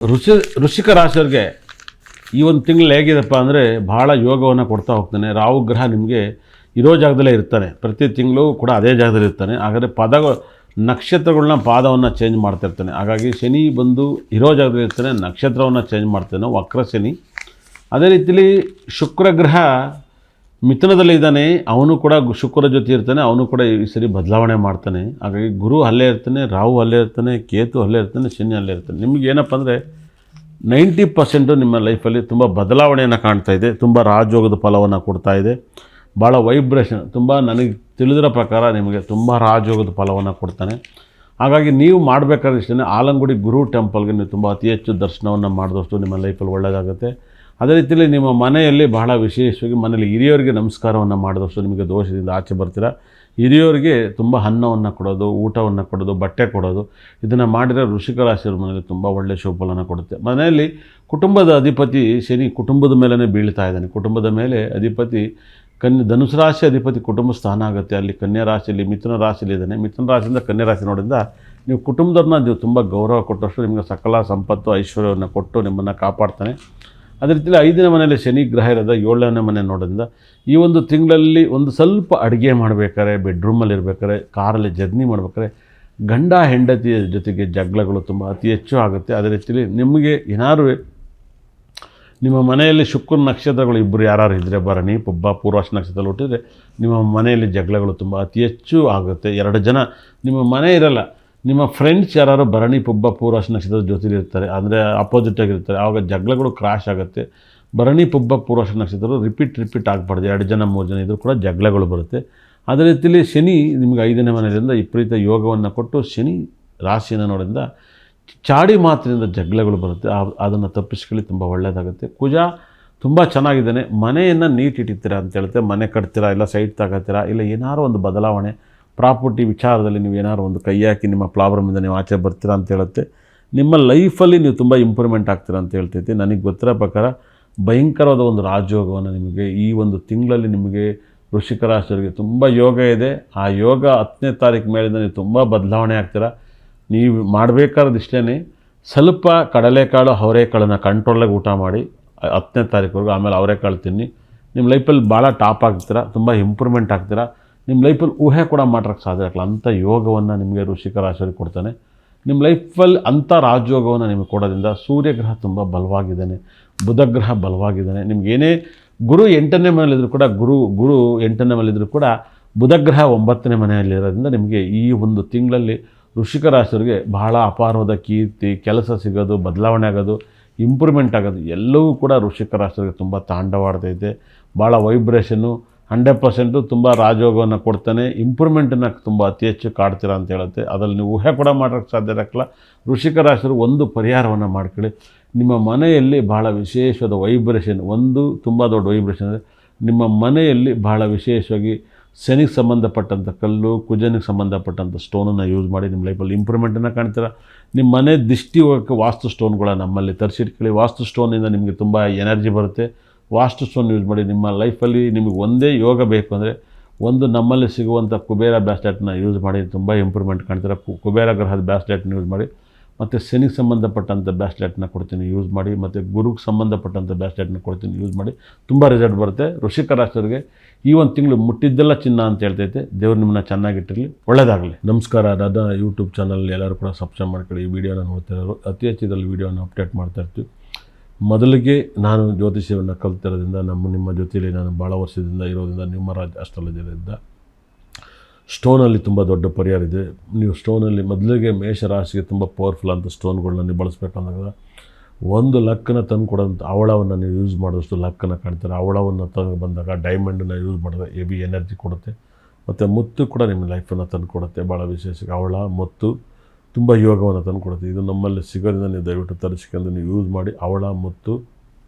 ಋಷಿ ವೃಶ್ಚಿಕ ರಾಶಿಯವರಿಗೆ ಈ ಒಂದು ತಿಂಗಳು ಹೇಗಿದೆಪ್ಪ ಅಂದರೆ ಭಾಳ ಯೋಗವನ್ನು ಕೊಡ್ತಾ ಹೋಗ್ತಾನೆ. ರಾಹು ಗ್ರಹ ನಿಮಗೆ ಇರೋ ಜಾಗದಲ್ಲೇ ಇರ್ತಾನೆ, ಪ್ರತಿ ತಿಂಗಳು ಕೂಡ ಅದೇ ಜಾಗದಲ್ಲಿ ಇರ್ತಾನೆ. ಹಾಗಾದರೆ ನಕ್ಷತ್ರಗಳನ್ನ ಪಾದವನ್ನು ಚೇಂಜ್ ಮಾಡ್ತಿರ್ತಾನೆ. ಹಾಗಾಗಿ ಶನಿ ಬಂದು ಇರೋ ಜಾಗದಲ್ಲಿ ಇರ್ತಾನೆ, ನಕ್ಷತ್ರವನ್ನು ಚೇಂಜ್ ಮಾಡ್ತಾನೆ, ವಕ್ರ ಶನಿ. ಅದೇ ರೀತಿಲಿ ಶುಕ್ರ ಗ್ರಹ ಮಿಥುನದಲ್ಲಿ ಇದ್ದಾನೆ, ಅವನು ಕೂಡ ಶುಕ್ರ ಜೊತೆ ಇರ್ತಾನೆ, ಅವನು ಕೂಡ ಈ ಸರಿ ಬದಲಾವಣೆ ಮಾಡ್ತಾನೆ. ಹಾಗಾಗಿ ಗುರು ಅಲ್ಲೇ ಇರ್ತಾನೆ, ರಾಹು ಅಲ್ಲೇ ಇರ್ತಾನೆ, ಕೇತು ಅಲ್ಲೇ ಇರ್ತಾನೆ, ಶನಿ ಅಲ್ಲೇ ಇರ್ತಾನೆ. ನಿಮಗೆ ಏನಪ್ಪ ಅಂದರೆ 90% ನಿಮ್ಮ ಲೈಫಲ್ಲಿ ತುಂಬ ಬದಲಾವಣೆಯನ್ನು ಕಾಣ್ತಾ ಇದೆ, ತುಂಬ ರಾಜಯೋಗದ ಫಲವನ್ನು ಕೊಡ್ತಾ ಇದೆ. ಭಾಳ ವೈಬ್ರೇಷನ್, ತುಂಬ ನನಗೆ ತಿಳಿದಿರೋ ಪ್ರಕಾರ ನಿಮಗೆ ತುಂಬ ರಾಜಯೋಗದ ಫಲವನ್ನು ಕೊಡ್ತಾನೆ. ಹಾಗಾಗಿ ನೀವು ಮಾಡಬೇಕಾದ್ರೆ ಇಷ್ಟೇ, ಆಲಂಗುಡಿ ಗುರು ಟೆಂಪಲ್ಗೆ ನೀವು ತುಂಬ ಅತಿ ಹೆಚ್ಚು ದರ್ಶನವನ್ನು ಮಾಡಿದಷ್ಟು ನಿಮ್ಮ ಲೈಫಲ್ಲಿ ಒಳ್ಳೆಯದಾಗುತ್ತೆ. ಅದೇ ರೀತಿಯಲ್ಲಿ ನಿಮ್ಮ ಮನೆಯಲ್ಲಿ ಬಹಳ ವಿಶೇಷವಾಗಿ ಮನೆಯಲ್ಲಿ ಹಿರಿಯವರಿಗೆ ನಮಸ್ಕಾರವನ್ನು ಮಾಡಿದಷ್ಟು ನಿಮಗೆ ದೋಷದಿಂದ ಆಚೆ ಬರ್ತೀರಾ. ಹಿರಿಯವರಿಗೆ ತುಂಬ ಅನ್ನವನ್ನು ಕೊಡೋದು, ಊಟವನ್ನು ಕೊಡೋದು, ಬಟ್ಟೆ ಕೊಡೋದು, ಇದನ್ನು ಮಾಡಿದರೆ ವೃಶ್ಚಿಕ ರಾಶಿಯವರ ಮನೆಯಲ್ಲಿ ತುಂಬ ಒಳ್ಳೆಯ ಶುಭಫಲನ ಕೊಡುತ್ತೆ. ಮನೆಯಲ್ಲಿ ಕುಟುಂಬದ ಅಧಿಪತಿ ಶನಿ ಕುಟುಂಬದ ಮೇಲೇ ಬೀಳ್ತಾ ಇದ್ದಾನೆ. ಕುಟುಂಬದ ಮೇಲೆ ಅಧಿಪತಿ ಧನುಸು ರಾಶಿ ಅಧಿಪತಿ ಕುಟುಂಬ ಸ್ಥಾನ ಆಗುತ್ತೆ. ಅಲ್ಲಿ ಕನ್ಯಾ ರಾಶಿಯಲ್ಲಿ ಮಿಥುನ ರಾಶಿಯಲ್ಲಿ ಇದ್ದಾನೆ. ಮಿಥುನ ರಾಶಿಯಿಂದ ಕನ್ಯಾ ರಾಶಿ ನೋಡಿಂದ ನೀವು ಕುಟುಂಬದವ್ರನ್ನ ನೀವು ತುಂಬ ಗೌರವ ಕೊಟ್ಟಷ್ಟು ನಿಮಗೆ ಸಕಲ ಸಂಪತ್ತು ಐಶ್ವರ್ಯವನ್ನು ಕೊಟ್ಟು ನಿಮ್ಮನ್ನು ಕಾಪಾಡ್ತಾನೆ. ಅದೇ ರೀತಿಯಲ್ಲಿ 5ನೇ ಮನೆಯಲ್ಲಿ ಶನಿ ಗ್ರಹ ಇರೋದ 7ನೇ ಮನೆ ನೋಡೋದ್ರಿಂದ ಈ ಒಂದು ತಿಂಗಳಲ್ಲಿ ಒಂದು ಸ್ವಲ್ಪ ಅಡುಗೆ ಮಾಡಬೇಕಾದ್ರೆ, ಬೆಡ್ರೂಮಲ್ಲಿ ಇರಬೇಕಾದ್ರೆ, ಕಾರಲ್ಲಿ ಜರ್ನಿ ಮಾಡಬೇಕಾದ್ರೆ ಗಂಡ ಹೆಂಡತಿಯ ಜೊತೆಗೆ ಜಗಳಗಳು ತುಂಬ ಅತಿ ಹೆಚ್ಚು ಆಗುತ್ತೆ. ಅದೇ ರೀತಿಯಲ್ಲಿ ನಿಮಗೆ ಏನಾದ್ರು ನಿಮ್ಮ ಮನೆಯಲ್ಲಿ ಶುಕ್ರ ನಕ್ಷತ್ರಗಳು ಇಬ್ಬರು ಯಾರು ಇದ್ದರೆ, ಭರಣಿ ಪುಬ್ಬ ಪೂರ್ವಾಷ ನಕ್ಷತ್ರದಲ್ಲಿ ಹುಟ್ಟಿದರೆ ನಿಮ್ಮ ಮನೆಯಲ್ಲಿ ಜಗಳಗಳು ತುಂಬ ಅತಿ ಹೆಚ್ಚು ಆಗುತ್ತೆ. 2 ಜನ ನಿಮ್ಮ ಮನೆ ಇರಲ್ಲ, ನಿಮ್ಮ ಫ್ರೆಂಡ್ಸ್ ಯಾರು ಭರಣಿ ಪುಬ್ಬ ಪೂರ್ವಾಷ ನಕ್ಷತ್ರದ ಜೊತೆಲಿ ಇರ್ತಾರೆ, ಅಂದರೆ ಅಪೋಸಿಟಾಗಿರ್ತಾರೆ, ಆವಾಗ ಜಗಳಗಳು ಕ್ರಾಶ್ ಆಗುತ್ತೆ. ಭರಣಿ ಪುಬ್ಬ ಪೂರ್ವಾಷ ನಕ್ಷತ್ರ ರಿಪೀಟ್ ಆಗಬಾರ್ದು. 2 ಜನ 3 ಜನ ಇದ್ದರೂ ಕೂಡ ಜಗಳಗಳು ಬರುತ್ತೆ. ಅದೇ ರೀತಿಯಲ್ಲಿ ಶನಿ ನಿಮಗೆ 5ನೇ ಮನೆಯಿಂದ ವಿಪರೀತ ಯೋಗವನ್ನು ಕೊಟ್ಟು ಶನಿ ರಾಶಿಯನ್ನು ನೋಡೋದ್ರಿಂದ ಚಾಡಿ ಮಾತಿನಿಂದ ಜಗಳಗಳು ಬರುತ್ತೆ, ಅದನ್ನು ತಪ್ಪಿಸ್ಕೊಳ್ಳಿ, ತುಂಬ ಒಳ್ಳೆಯದಾಗುತ್ತೆ. ಕುಜ ತುಂಬ ಚೆನ್ನಾಗಿದ್ದಾನೆ. ಮನೆಯನ್ನು ನೀಟ್ ಇಟ್ಟಿರ್ತೀರಾ ಅಂತ ಹೇಳುತ್ತೆ. ಮನೆ ಕಟ್ತೀರಾ, ಇಲ್ಲ ಸೈಟ್ ತಗೋತೀರಾ, ಇಲ್ಲ ಏನಾರು ಒಂದು ಬದಲಾವಣೆ ಪ್ರಾಪರ್ಟಿ ವಿಚಾರದಲ್ಲಿ ನೀವು ಏನಾದ್ರು ಒಂದು ಕೈ ಹಾಕಿ ನಿಮ್ಮ ಪ್ರಾಬ್ಲಮಿಂದ ನೀವು ಆಚೆ ಬರ್ತೀರಾ ಅಂತ ಹೇಳುತ್ತೆ. ನಿಮ್ಮ ಲೈಫಲ್ಲಿ ನೀವು ತುಂಬ ಇಂಪ್ರೂವ್ಮೆಂಟ್ ಆಗ್ತೀರಾ ಅಂತ ಹೇಳ್ತೈತಿ. ನನಗೆ ಗೊತ್ತಿರೋ ಪ್ರಕಾರ ಭಯಂಕರವಾದ ಒಂದು ರಾಜಯೋಗವನ್ನು ನಿಮಗೆ ಈ ಒಂದು ತಿಂಗಳಲ್ಲಿ ನಿಮಗೆ ವೃಶ್ಚಿಕ ರಾಶಿಯವರಿಗೆ ತುಂಬ ಯೋಗ ಇದೆ. ಆ ಯೋಗ 10ನೇ ತಾರೀಕು ಮೇಲಿಂದ ನೀವು ತುಂಬ ಬದಲಾವಣೆ ಆಗ್ತೀರಾ. ನೀವು ಮಾಡಬೇಕಾದ್ರೆ ಇಷ್ಟೇ, ಸ್ವಲ್ಪ ಕಡಲೆಕಾಳು ಅವರೆಕಾಳನ್ನು ಕಂಟ್ರೋಲಾಗಿ ಊಟ ಮಾಡಿ 10ನೇ ತಾರೀಕುವರೆಗೂ, ಆಮೇಲೆ ಅವರೆಕಾಳು ತಿನ್ನಿ. ನಿಮ್ಮ ಲೈಫಲ್ಲಿ ಭಾಳ ಟಾಪ್ ಆಗ್ತೀರಾ, ತುಂಬ ಇಂಪ್ರೂವ್ಮೆಂಟ್ ಆಗ್ತೀರಾ. ನಿಮ್ಮ ಲೈಫಲ್ಲಿ ಊಹೆ ಕೂಡ ಮಾಡೋಕ್ಕೆ ಸಾಧ್ಯ ಆಗಲ್ಲ ಅಂಥ ಯೋಗವನ್ನು ನಿಮಗೆ ವೃಶ್ಚಿಕ ರಾಶಿಯವರಿಗೆ ಕೊಡ್ತಾನೆ. ನಿಮ್ಮ ಲೈಫಲ್ಲಿ ಅಂಥ ರಾಜಯೋಗವನ್ನು ನಿಮಗೆ ಕೊಡೋದ್ರಿಂದ ಸೂರ್ಯಗ್ರಹ ತುಂಬ ಬಲವಾಗಿದ್ದಾನೆ, ಬುಧಗ್ರಹ ಬಲವಾಗಿದ್ದಾನೆ. ನಿಮಗೇನೇ ಗುರು 8ನೇ ಮನೆಯಲ್ಲಿದ್ದರೂ ಕೂಡ ಗುರು 8ನೇ ಮನೆಯಲ್ಲಿದ್ದರೂ ಕೂಡ ಬುಧಗ್ರಹ 9ನೇ ಮನೆಯಲ್ಲಿರೋದ್ರಿಂದ ನಿಮಗೆ ಈ ಒಂದು ತಿಂಗಳಲ್ಲಿ ವೃಶ್ಚಿಕ ರಾಶಿಯವರಿಗೆ ಬಹಳ ಅಪಾರವಾದ ಕೀರ್ತಿ, ಕೆಲಸ ಸಿಗೋದು, ಬದಲಾವಣೆ ಆಗೋದು, ಇಂಪ್ರೂವ್ಮೆಂಟ್ ಆಗೋದು ಎಲ್ಲವೂ ಕೂಡ ವೃಶ್ಚಿಕ ರಾಶಿಯವರಿಗೆ ತುಂಬ ತಾಂಡವಾಡ್ತೈತೆ. ಭಾಳ ವೈಬ್ರೇಷನ್ನು 100% ತುಂಬ ರಾಜಯೋಗವನ್ನು ಕೊಡ್ತಾನೆ. ಇಂಪ್ರೂವ್ಮೆಂಟನ್ನು ತುಂಬ ಅತಿ ಹೆಚ್ಚು ಕಾಡ್ತೀರಾ ಅಂತ ಹೇಳುತ್ತೆ. ಅದರಲ್ಲಿ ನೀವು ಊಹೆ ಕೂಡ ಮಾಡೋಕ್ಕೆ ಸಾಧ್ಯ ಇರೋಕ್ಕಲ್ಲ. ವೃಶ್ಚಿಕ ರಾಶಿಯವರು ಒಂದು ಪರಿಹಾರವನ್ನು ಮಾಡ್ಕೊಳ್ಳಿ. ನಿಮ್ಮ ಮನೆಯಲ್ಲಿ ಭಾಳ ವಿಶೇಷವಾದ ವೈಬ್ರೇಷನ್, ಒಂದು ತುಂಬ ದೊಡ್ಡ ವೈಬ್ರೇಷನ್ ಅಂದರೆ ನಿಮ್ಮ ಮನೆಯಲ್ಲಿ ಭಾಳ ವಿಶೇಷವಾಗಿ ಶನಿಗೆ ಸಂಬಂಧಪಟ್ಟಂಥ ಕಲ್ಲು, ಕುಜನಿಗೆ ಸಂಬಂಧಪಟ್ಟಂಥ ಸ್ಟೋನನ್ನು ಯೂಸ್ ಮಾಡಿ ನಿಮ್ಮ ಲೈಫಲ್ಲಿ ಇಂಪ್ರೂವ್ಮೆಂಟನ್ನು ಕಾಣ್ತೀರಾ. ನಿಮ್ಮ ಮನೆ ದೃಷ್ಟಿ ಹೋಗೋಕ್ಕೆ ವಾಸ್ತು ಸ್ಟೋನ್ಗಳ ನಮ್ಮಲ್ಲಿ ತರಿಸಿಟ್ಕೊಳ್ಳಿ. ವಾಸ್ತು ಸ್ಟೋನಿಂದ ನಿಮಗೆ ತುಂಬ ಎನರ್ಜಿ ಬರುತ್ತೆ. ವಾಸ್ತು ಸ್ಟೋನ್ ಯೂಸ್ ಮಾಡಿ. ನಿಮ್ಮ ಲೈಫಲ್ಲಿ ನಿಮಗೆ ಒಂದೇ ಯೋಗ ಬೇಕು ಅಂದರೆ ಒಂದು ನಮ್ಮಲ್ಲಿ ಸಿಗುವಂಥ ಕುಬೇರ ಬ್ಯಾಸ್ಲೆಟ್ನ ಯೂಸ್ ಮಾಡಿ, ತುಂಬ ಇಂಪ್ರೂವ್ಮೆಂಟ್ ಕಾಣ್ತೀರಾ. ಕುಬೇರ ಗ್ರಹದ ಬ್ಯಾಸ್ಲೆಟ್ನ ಯೂಸ್ ಮಾಡಿ, ಮತ್ತು ಶನಿಗೆ ಸಂಬಂಧಪಟ್ಟಂಥ ಬ್ಯಾಸ್ಲೆಟ್ನ ಕೊಡ್ತೀನಿ ಯೂಸ್ ಮಾಡಿ, ಮತ್ತು ಗುರುಗೆ ಸಂಬಂಧಪಟ್ಟಂಥ ಬ್ಯಾಸ್ಲೆಟ್ನ ಕೊಡ್ತೀನಿ ಯೂಸ್ ಮಾಡಿ, ತುಂಬ ರಿಸಲ್ಟ್ ಬರುತ್ತೆ. ವೃಶ್ಚಿಕ ರಾಶಿಯವರಿಗೆ ಈ ಒಂದು ತಿಂಗಳು ಮುಟ್ಟಿದ್ದೆಲ್ಲ ಚಿನ್ನ ಅಂತ ಹೇಳ್ತೈತೆ. ದೇವ್ರು ನಿಮ್ಮನ್ನ ಚೆನ್ನಾಗಿಟ್ಟಿರಲಿ, ಒಳ್ಳೆಯದಾಗಲಿ. ನಮಸ್ಕಾರ. ನನ್ನ ಯೂಟ್ಯೂಬ್ ಚಾನಲ್ ಎಲ್ಲರೂ ಕೂಡ ಸಬ್ಸ್ಕ್ರೈಬ್ ಮಾಡ್ಕೊಳ್ಳಿ. ಈ ವಿಡಿಯೋನ ನೋಡ್ತಿರೋರು ಅತಿ ಹೆಚ್ಚು ಇದರಲ್ಲಿ ವೀಡಿಯೋನ ಅಪ್ಡೇಟ್ ಮಾಡ್ತಾ ಇರ್ತೀವಿ. ಮೊದಲಿಗೆ ನಾನು ಜ್ಯೋತಿಷ್ಯವನ್ನು ಕಲ್ತಿರೋದ್ರಿಂದ ನಿಮ್ಮ ಜೊತೆಯಲ್ಲಿ ನಾನು ಭಾಳ ವರ್ಷದಿಂದ ಇರೋದ್ರಿಂದ ನ್ಯೂಮರಾಜ್ ಅಸ್ಟ್ರಾಲಜಿಯಿಂದ ಸ್ಟೋನಲ್ಲಿ ತುಂಬ ದೊಡ್ಡ ಪರಿಹಾರ ಇದೆ. ನೀವು ಸ್ಟೋನಲ್ಲಿ ಮೊದಲಿಗೆ ಮೇಷರಾಶಿಗೆ ತುಂಬ ಪವರ್ಫುಲ್ ಅಂತ ಸ್ಟೋನ್ಗಳನ್ನ ನೀವು ಬಳಸಬೇಕಂದಾಗ 1 ಲಕ್ಕನ್ನು ತಂದು ಕೊಡೋಂಥ ಅವಳವನ್ನು ನೀವು ಯೂಸ್ ಮಾಡೋಷ್ಟು ಲಕ್ಕನ್ನು ಕಾಣ್ತಾರೆ. ಅವಳವನ್ನು ತಂದು ಬಂದಾಗ ಡೈಮಂಡನ್ನು ಯೂಸ್ ಮಾಡಿದ್ರೆ ಹೆವಿ ಎನರ್ಜಿ ಕೊಡುತ್ತೆ. ಮತ್ತು ಮುತ್ತು ಕೂಡ ನಿಮ್ಮ ಲೈಫನ್ನು ತಂದು ಕೊಡುತ್ತೆ. ಭಾಳ ವಿಶೇಷವಾಗಿ ಅವಳ ಮುತ್ತು ತುಂಬ ಯೋಗವನ್ನು ತಂದು ಕೊಡುತ್ತೆ. ಇದು ನಮ್ಮಲ್ಲಿ ಸಿಗೋದ್ರಿಂದ ನೀವು ದಯವಿಟ್ಟು ತರಿಸ್ಕೊಂಡು ನೀವು ಯೂಸ್ ಮಾಡಿ. ಅವಳ ಮುತ್ತು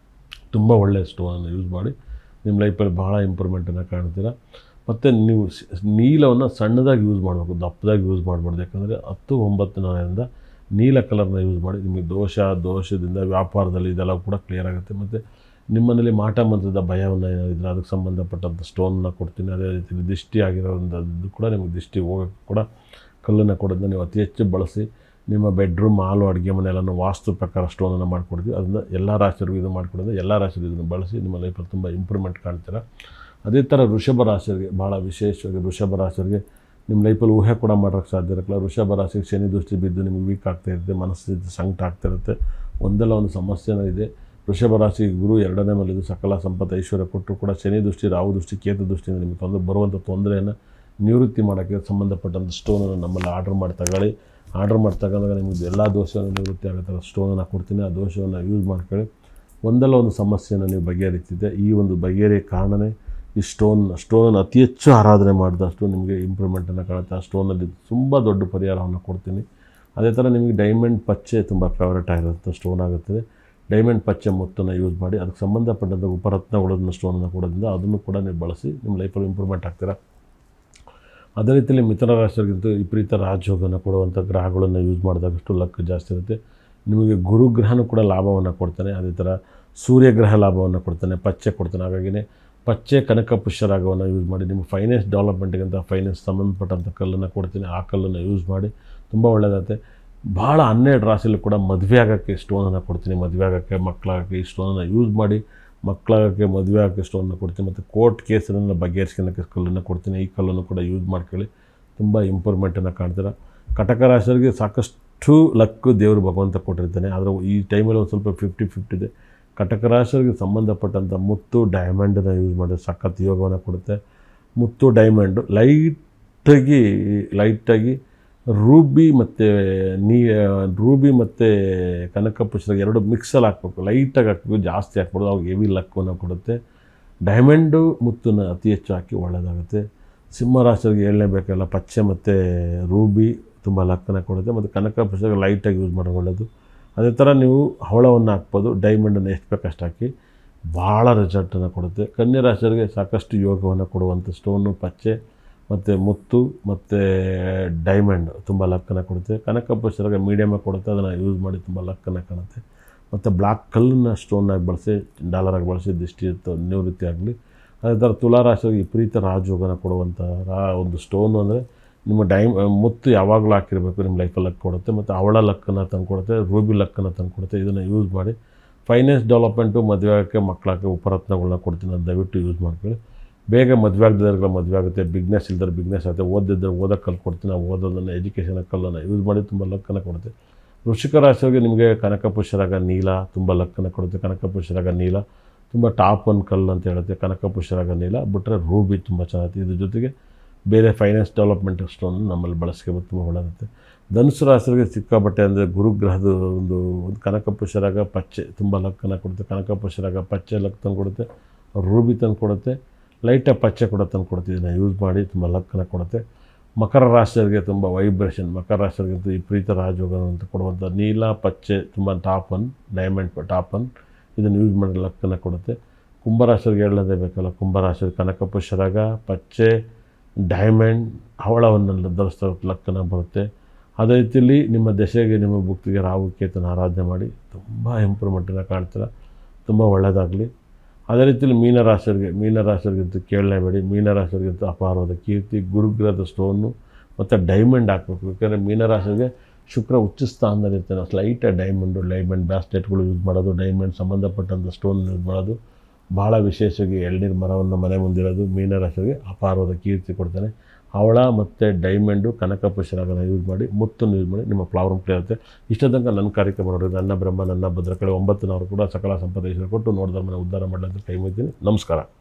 ತುಂಬ ಒಳ್ಳೆಯ ಸ್ಟೋನನ್ನು ಯೂಸ್ ಮಾಡಿ ನಿಮ್ಮ ಲೈಫಲ್ಲಿ ಬಹಳ ಇಂಪ್ರೂವ್ಮೆಂಟನ್ನು ಕಾಣ್ತೀರಾ. ಮತ್ತು ನೀವು ನೀಲವನ್ನು ಸಣ್ಣದಾಗಿ ಯೂಸ್ ಮಾಡಬೇಕು, ದಪ್ಪದಾಗಿ ಯೂಸ್ ಮಾಡಬಾರ್ದು. ಯಾಕಂದರೆ 10, 9 ನವೆಯಿಂದ ನೀಲ ಕಲರ್ನ ಯೂಸ್ ಮಾಡಿ. ನಿಮಗೆ ದೋಷದಿಂದ ವ್ಯಾಪಾರದಲ್ಲಿ ಇದೆಲ್ಲ ಕೂಡ ಕ್ಲಿಯರ್ ಆಗುತ್ತೆ. ಮತ್ತು ನಿಮ್ಮನೇಲಿ ಮಾಟ ಮಂತ್ರದ ಭಯವನ್ನು ಏನಾದಿದ್ರೆ ಅದಕ್ಕೆ ಸಂಬಂಧಪಟ್ಟಂಥ ಸ್ಟೋನ್ನ ಕೊಡ್ತೀನಿ. ಅದೇ ರೀತಿ ದೃಷ್ಟಿ ಆಗಿರೋದು ಕೂಡ ನಿಮಗೆ ದೃಷ್ಟಿ ಹೋಗೋಕ್ಕೆ ಕೂಡ ಕಲ್ಲನ್ನು ಕೊಡೋದನ್ನ ನೀವು ಅತಿ ಹೆಚ್ಚು ಬಳಸಿ. ನಿಮ್ಮ ಬೆಡ್ರೂಮ್ ಹಾಲು ಅಡುಗೆ ಮನೆ ಎಲ್ಲನೂ ವಾಸ್ತು ಪ್ರಕಾರ ಸ್ಟೋನನ್ನು ಮಾಡಿಕೊಡ್ತೀವಿ. ಅದರಿಂದ ಎಲ್ಲ ರಾಶಿಯವ್ರಿಗೂ ಇದು ಮಾಡಿಕೊಡೋದು, ಎಲ್ಲ ರಾಶಿಯವರು ಇದನ್ನು ಬಳಸಿ ನಿಮ್ಮ ಲೈಫಲ್ಲಿ ತುಂಬ ಇಂಪ್ರೂವ್ಮೆಂಟ್ ಕಾಣ್ತೀರ. ಅದೇ ಥರ ವೃಷಭ ರಾಶಿಯವರಿಗೆ ಭಾಳ ವಿಶೇಷವಾಗಿ ವೃಷಭ ರಾಶಿಯವರಿಗೆ ನಿಮ್ಮ ಲೈಫಲ್ಲಿ ಊಹೆ ಕೂಡ ಮಾಡೋಕ್ಕೆ ಸಾಧ್ಯ ಇರಲ್ಲ. ವೃಷಭ ರಾಶಿಗೆ ಶನಿ ದೃಷ್ಟಿ ಬಿದ್ದು ನಿಮಗೆ ವೀಕ್ ಆಗ್ತಾಯಿರುತ್ತೆ, ಮನಸ್ಸಿದ್ದು ಸಂಕಟ ಆಗ್ತಾಯಿರುತ್ತೆ, ಒಂದಲ್ಲ ಒಂದು ಸಮಸ್ಯೆನೂ ಇದೆ. ವೃಷಭ ರಾಶಿ ಗುರು 2ನೇ ಮನೆಯದು ಸಕಲ ಸಂಪತ್ತು ಐಶ್ವರ್ಯ ಕೊಟ್ಟರು ಕೂಡ ಶನಿ ದೃಷ್ಟಿ, ರಾಹು ದೃಷ್ಟಿ, ಕೇತು ದೃಷ್ಟಿಯಿಂದ ನಿಮಗೆ ಬರುವಂಥ ತೊಂದರೆಯನ್ನು ನಿವೃತ್ತಿ ಮಾಡೋಕ್ಕೆ ಸಂಬಂಧಪಟ್ಟಂಥ ಸ್ಟೋನನ್ನು ನಮ್ಮಲ್ಲಿ ಆರ್ಡ್ರ್ ಮಾಡಿ ತಗೊಳ್ಳಿ. ಆರ್ಡ್ರ್ ಮಾಡಿ ತಗೊಂಡಾಗ ನಿಮಗೆ ಎಲ್ಲ ದೋಷವನ್ನು ನಿವೃತ್ತಿ ಆಗೋ ಥರ ಸ್ಟೋನನ್ನು ಕೊಡ್ತೀನಿ. ಆ ದೋಷವನ್ನು ಯೂಸ್ ಮಾಡ್ಕೊಳ್ಳಿ. ಒಂದಲ್ಲ ಒಂದು ಸಮಸ್ಯೆಯನ್ನು ನೀವು ಬಗೆಹರಿತಿದ್ದೆ. ಈ ಒಂದು ಬಗೆಹರಿಯ ಕಾರಣವೇ ಈ ಸ್ಟೋನನ್ನು ಅತಿ ಹೆಚ್ಚು ಆರಾಧನೆ ಮಾಡಿದಷ್ಟು ನಿಮಗೆ ಇಂಪ್ರೂವ್ಮೆಂಟನ್ನು ಕಾಣುತ್ತೆ. ಆ ಸ್ಟೋನಲ್ಲಿ ತುಂಬ ದೊಡ್ಡ ಪರಿಹಾರವನ್ನು ಕೊಡ್ತೀನಿ. ಅದೇ ಥರ ನಿಮಗೆ ಡೈಮಂಡ್ ಪಚ್ಚೆ ತುಂಬ ಫೇವ್ರೇಟ್ ಆಗಿರೋಂಥ ಸ್ಟೋನ್ ಆಗುತ್ತದೆ. ಡೈಮಂಡ್ ಪಚ್ಚೆ ಮುತ್ತನ್ನು ಯೂಸ್ ಮಾಡಿ ಅದಕ್ಕೆ ಸಂಬಂಧಪಟ್ಟಂಥ ಉಪರತ್ನಗಳನ್ನು ಸ್ಟೋನನ್ನು ಕೊಡೋದ್ರಿಂದ ಅದನ್ನು ಕೂಡ ನೀವು ಬಳಸಿ ನಿಮ್ಮ ಲೈಫಲ್ಲಿ ಇಂಪ್ರೂವ್ಮೆಂಟ್ ಆಗ್ತೀರಾ. ಅದೇ ರೀತಿಯಲ್ಲಿ ಮಿಥುನ ರಾಶಿಯವರಿಗಿಂತ ವಿಪರೀತ ರಾಜಯೋಗವನ್ನು ಕೊಡುವಂಥ ಗ್ರಹಗಳನ್ನು ಯೂಸ್ ಮಾಡಿದಾಗಷ್ಟು ಲಕ್ ಜಾಸ್ತಿ ಇರುತ್ತೆ. ನಿಮಗೆ ಗುರುಗ್ರಹನೂ ಕೂಡ ಲಾಭವನ್ನು ಕೊಡ್ತಾನೆ. ಅದೇ ಥರ ಸೂರ್ಯಗ್ರಹ ಲಾಭವನ್ನು ಕೊಡ್ತಾನೆ, ಪಚ್ಚೆ ಕೊಡ್ತಾನೆ. ಹಾಗಾಗಿಯೇ ಪಚ್ಚೆ ಕನಕ ಪುಷ್ಯರಾಗವನ್ನು ಯೂಸ್ ಮಾಡಿ ನಿಮ್ಮ ಫೈನಾನ್ಸ್ ಡೆವಲಪ್ಮೆಂಟ್ಗಿಂತ ಫೈನಾನ್ಸ್ ಸಂಬಂಧಪಟ್ಟಂಥ ಕಲ್ಲನ್ನು ಕೊಡ್ತೀನಿ. ಆ ಕಲ್ಲನ್ನು ಯೂಸ್ ಮಾಡಿ ತುಂಬ ಒಳ್ಳೆಯದಾಗುತ್ತೆ. ಭಾಳ 12 ರಾಶಿಯಲ್ಲೂ ಕೂಡ ಮದುವೆ ಆಗೋಕ್ಕೆ ಸ್ಟೋನನ್ನು ಕೊಡ್ತೀನಿ. ಮದುವೆ ಆಗೋಕ್ಕೆ, ಮಕ್ಕಳಾಗೋಕ್ಕೆ ಈ ಸ್ಟೋನನ್ನು ಯೂಸ್ ಮಾಡಿ ಮಕ್ಕಳಾಗೋಕ್ಕೆ, ಮದುವೆ ಆಗೋಕ್ಕೆ ಸ್ಟೋನನ್ನು ಕೊಡ್ತೀನಿ. ಮತ್ತು ಕೋರ್ಟ್ ಕೇಸನ್ನು ಬಗೆಹರಿಸ್ಕೊಳ್ಳೋಕ್ಕೆ ಕಲ್ಲನ್ನು ಕೊಡ್ತೀನಿ. ಈ ಕಲ್ಲನ್ನು ಕೂಡ ಯೂಸ್ ಮಾಡ್ಕೊಳ್ಳಿ, ತುಂಬ ಇಂಪ್ರೂವ್ಮೆಂಟನ್ನು ಕಾಣ್ತೀರ. ಕಟಕ ರಾಶಿಯವರಿಗೆ ಸಾಕಷ್ಟು ಲಕ್ಕು ದೇವರು ಭಗವಂತ ಕೊಟ್ಟಿರ್ತಾನೆ. ಆದರೆ ಈ ಟೈಮಲ್ಲಿ ಒಂದು ಸ್ವಲ್ಪ 50-50 ಇದೆ. ಕಟಕ ರಾಶಿಯವರಿಗೆ ಸಂಬಂಧಪಟ್ಟಂಥ ಮುತ್ತು ಡೈಮಂಡನ್ನು ಯೂಸ್ ಮಾಡಿ ಸಖತ್ ಯೋಗವನ್ನು ಕೊಡುತ್ತೆ. ಮುತ್ತು ಡೈಮಂಡು ಲೈಟಾಗಿ ರೂಬಿ ಮತ್ತು ಕನಕ ಪುಷ್ಯರಾಗ 2 ಮಿಕ್ಸಲ್ಲಿ ಹಾಕ್ಬೇಕು. ಲೈಟಾಗಿ ಹಾಕಬೇಕು, ಜಾಸ್ತಿ ಹಾಕ್ಬೋದು, ಅವಾಗ ಹೆವಿ ಲಕ್ಕನ್ನು ಕೊಡುತ್ತೆ. ಡೈಮಂಡು ಮುತ್ತನ್ನು ಅತಿ ಹೆಚ್ಚು ಹಾಕಿ ಒಳ್ಳೆಯದಾಗುತ್ತೆ. ಸಿಂಹರಾಶಿಯವರಿಗೆ ಹೇಳಲೇಬೇಕಲ್ಲ, ಪಚ್ಚೆ ಮತ್ತು ರೂಬಿ ತುಂಬ ಲಕ್ಕನ್ನು ಕೊಡುತ್ತೆ. ಮತ್ತು ಕನಕ ಪುಷ್ಯರಾಗ ಲೈಟಾಗಿ ಯೂಸ್ ಮಾಡೋದು ಒಳ್ಳೆಯದು. ಅದೇ ಥರ ನೀವು ಹವಳವನ್ನು ಹಾಕ್ಬೋದು. ಡೈಮಂಡನ್ನು ಎಷ್ಟು ಬೇಕಷ್ಟು ಹಾಕಿ ಭಾಳ ರಿಸಲ್ಟನ್ನು ಕೊಡುತ್ತೆ. ಕನ್ಯಾ ರಾಶಿಯವರಿಗೆ ಸಾಕಷ್ಟು ಯೋಗವನ್ನು ಕೊಡುವಂಥ ಸ್ಟೋನು ಪಚ್ಚೆ ಮತ್ತು ಮುತ್ತು ಮತ್ತು ಡೈಮಂಡ್ ತುಂಬ ಲಕ್ಕನ್ನು ಕೊಡುತ್ತೆ. ಕನಕ ಪುಷ್ಯರಾಗ ಮೀಡಿಯಮಾಗಿ ಕೊಡುತ್ತೆ, ಅದನ್ನು ಯೂಸ್ ಮಾಡಿ ತುಂಬ ಲಕ್ಕನ್ನು ಕಾಣುತ್ತೆ. ಮತ್ತು ಬ್ಲ್ಯಾಕ್ ಕಲ್ಲನ್ನು ಸ್ಟೋನಾಗಿ ಬಳಸಿ, ಡಾಲರಾಗಿ ಬಳಸಿ ದೃಷ್ಟಿ ನಿವೃತ್ತಿ ಆಗಲಿ. ಅದೇ ಥರ ತುಲಾರಾಶಿಯವರಿಗೆ ವಿಪರೀತ ರಾಜಯೋಗನ ಕೊಡುವಂಥ ಒಂದು ಸ್ಟೋನು ಅಂದರೆ ನಿಮ್ಮ ಮುತ್ತು ಯಾವಾಗಲೂ ಹಾಕಿರಬೇಕು, ನಿಮ್ಮ ಲೈಫಲ್ಲಿ ಲಕ್ ಕೊಡುತ್ತೆ. ಮತ್ತು ಅವಳ ಲಕ್ಕನ್ನು ತಂದು ಕೊಡುತ್ತೆ, ರೂಬಿ ಲಕ್ಕನ್ನು ತಂದು ಕೊಡುತ್ತೆ. ಇದನ್ನು ಯೂಸ್ ಮಾಡಿ ಫೈನಾನ್ಸ್ ಡೆವಲಪ್ಮೆಂಟು, ಮದುವೆ ಆಗೋಕ್ಕೆ, ಮಕ್ಕಳಾಗೋಕ್ಕೆ ಉಪರತ್ನಗಳನ್ನ ಕೊಡ್ತೀನಿ. ಅದು ದಯವಿಟ್ಟು ಯೂಸ್ ಮಾಡ್ಕೊಳ್ಳಿ. ಬೇಗ ಮದುವೆ ಆಗದಿರೋರ್ಗೆಲ್ಲ ಮದುವೆ ಆಗುತ್ತೆ, ಬಿಸ್ನೆಸ್ ಇಲ್ದರೆ ಬಿಸ್ನೆಸ್ ಆಗುತ್ತೆ, ಓದಿದ್ರೆ ಓದೋಕ್ಕೆ ಕಲ್ಲು ಕೊಡ್ತೀನಿ. ನಾವು ಓದೋದನ್ನು ಎಜುಕೇಷನ್ ಕಲ್ಲನ್ನು ಯೂಸ್ ಮಾಡಿ ತುಂಬ ಲಕ್ಕನ್ನು ಕೊಡುತ್ತೆ. ವೃಶ್ಚಿಕ ರಾಶಿಯವರಿಗೆ ನಿಮಗೆ ಕನಕ ಪುಷ್ಯರಾಗ ನೀಲ ತುಂಬ ಲಕ್ಕನ್ನು ಕೊಡುತ್ತೆ. ಕನಕ ಪುಷ್ಯರಾಗ ನೀಲ ತುಂಬ ಟಾಪ್ 1 ಕಲ್ಲು ಅಂತ ಹೇಳುತ್ತೆ. ಕನಕ ಪುಷ್ಯರಾಗ ನೀಲ ಬಿಟ್ಟರೆ ರೂಬಿ ತುಂಬ ಚೆನ್ನಾಗುತ್ತೆ. ಇದ್ರ ಜೊತೆಗೆ ಬೇರೆ ಫೈನಾನ್ಸ್ ಡೆವಲಪ್ಮೆಂಟ್ ಸ್ಟೋನ್ ನಮ್ಮಲ್ಲಿ ಬಳಸ್ಕೋಬೋದು, ತುಂಬ ಒಳ್ಳೆಯದಾಗುತ್ತೆ. ಧನುಸು ರಾಶಿಯವರಿಗೆ ಸಿಕ್ಕಾಬಟ್ಟೆ ಅಂದರೆ ಗುರುಗ್ರಹದ ಒಂದು ಕನಕ ಪುಷ್ಯರಾಗ ಪಚ್ಚೆ ತುಂಬ ಲಕ್ಕನ್ನು ಕೊಡುತ್ತೆ. ಕನಕ ಪುಷ್ಯರಾಗ ಪಚ್ಚೆ ಲಕ್ ತಂದು ಕೊಡುತ್ತೆ, ರೂಬಿ ತಂದು ಕೊಡುತ್ತೆ, ಲೈಟಾಗಿ ಪಚ್ಚೆ ಕೂಡ ತಂದು ಕೊಡುತ್ತೆ. ಇದನ್ನು ಯೂಸ್ ಮಾಡಿ ತುಂಬ ಲಕ್ಕನ್ನು ಕೊಡುತ್ತೆ. ಮಕರ ರಾಶಿಯವರಿಗೆ ತುಂಬ ವೈಬ್ರೇಷನ್, ಮಕರ ರಾಶಿಯವರಿಗಂತೂ ವಿಪರೀತ ರಾಜಯೋಗ ಅಂತ ಕೊಡುವಂಥ ನೀಲ ಪಚ್ಚೆ ತುಂಬ ಟಾಪ್ 1 ಡೈಮಂಡ್ ಟಾಪ್ 1 ಇದನ್ನು ಯೂಸ್ ಮಾಡಿ ಲಕ್ಕನ್ನು ಕೊಡುತ್ತೆ. ಕುಂಭರಾಶಿಯವರಿಗೆ ಹೇಳೋದೇ ಬೇಕಲ್ಲ, ಕುಂಭರಾಶಿಯವರಿಗೆ ಕನಕ ಪುಷ್ಯರಾಗ ಪಚ್ಚೆ ಡೈಮಂಡ್ ಹವಳವನ್ನು ಧರಿಸ್ತಾ ಲಕ್ಕನ್ನು ಬರುತ್ತೆ. ಅದೇ ರೀತಿಯಲ್ಲಿ ನಿಮ್ಮ ದಶೆಗೆ, ನಿಮ್ಮ ಭುಕ್ತಿಗೆ ರಾಹು ಕೇತನ ಆರಾಧನೆ ಮಾಡಿ ತುಂಬ ಇಂಪ್ರೂವ್ಮೆಂಟನ್ನು ಕಾಣ್ತೀರ, ತುಂಬ ಒಳ್ಳೆಯದಾಗಲಿ. ಅದೇ ರೀತಿಯಲ್ಲಿ ಮೀನರಾಶಿಯವರಿಗಂತೂ ಕೇಳಲೇಬೇಡಿ. ಮೀನರಾಶಿಯವರಿಗಂತೂ ಅಪಾರವಾದ ಕೀರ್ತಿ, ಗುರುಗ್ರಹದ ಸ್ಟೋನು ಮತ್ತು ಡೈಮಂಡ್ ಹಾಕಬೇಕು. ಯಾಕೆಂದರೆ ಮೀನರಾಶಿಗೆ ಶುಕ್ರ ಉಚ್ಚ ಸ್ಥಾನದಲ್ಲಿರ್ತಾನೆ. ಲೈಟ್ ಡೈಮಂಡ್ ಬ್ಯಾಸ್ಲೆಟ್ಗಳು ಯೂಸ್ ಮಾಡೋದು, ಡೈಮಂಡ್ ಸಂಬಂಧಪಟ್ಟಂಥ ಸ್ಟೋನ್ ಯೂಸ್ ಮಾಡೋದು, ಭಾಳ ವಿಶೇಷವಾಗಿ ಎಳ್ನೀರು ಮರವನ್ನು ಮನೆ ಮುಂದಿರೋದು ಮೀನರಾಶಿಗೆ ಅಪಾರವಾದ ಕೀರ್ತಿ ಕೊಡ್ತಾನೆ. ಹವಳ ಮತ್ತು ಡೈಮಂಡು ಕನಕ ಪುಷ್ಯರಾಗನ್ನು ಯೂಸ್ ಮಾಡಿ, ಮುತ್ತನ್ನು ಯೂಸ್ ಮಾಡಿ ನಿಮ್ಮ ಪ್ರಾಬ್ಲಮ್ ಕ್ಲಿಯರ್ ಆಗುತ್ತೆ. ಇಷ್ಟ ತನಕ ನನ್ನ ಕಾರ್ಯಕ್ರಮ ನೋಡಿ, ನನ್ನ ಬ್ರಹ್ಮ ನನ್ನ ಭದ್ರಕಳೆ 9 ಕೂಡ ಸಕಲ ಸಂಪತ್ತು ಐಶ್ವರ್ಯ ಕೊಟ್ಟು ನೋಡಿದ್ರೆ ಮನೆ ಉದ್ಧಾರ ಮಾಡಲಿ ಅಂತ ಕೈ ಮುಗಿತೀನಿ. ನಮಸ್ಕಾರ.